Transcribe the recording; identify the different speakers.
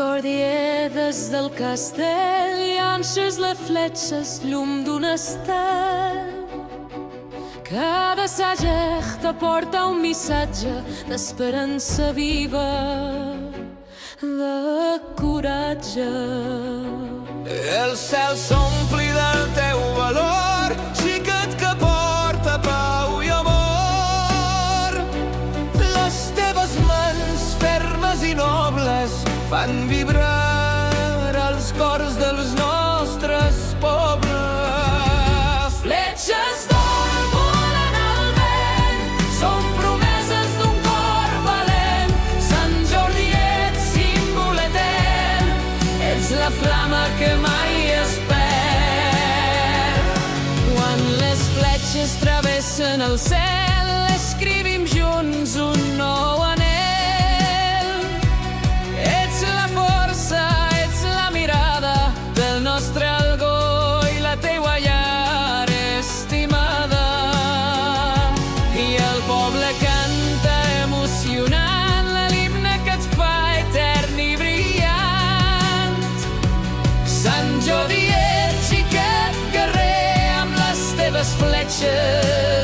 Speaker 1: Jordi, des del castell llances les fletxes, llum d'un estel. Cada sageta porta un missatge d'esperança viva, de coratge.
Speaker 2: El cel s'ompli del teu valor, xiquet que porta pau i amor. Les teves mans fermes i nobles fan vibrar els cors dels nostres pobles. Fletxes d'or volen al vent, són promeses d'un cor valent. Sant Jordi, ets símbol etern, ets la flama que mai es perd. Quan les fletxes travessen el cel, escrivim junts un nou anhel. Ets la força, ets la mirada del nostre algor i la teua llar estimada. I el poble canta emocionant l'himne que et fa etern i brillant. Sant Jordi, ets xiquet guerrer amb les teves fletxes.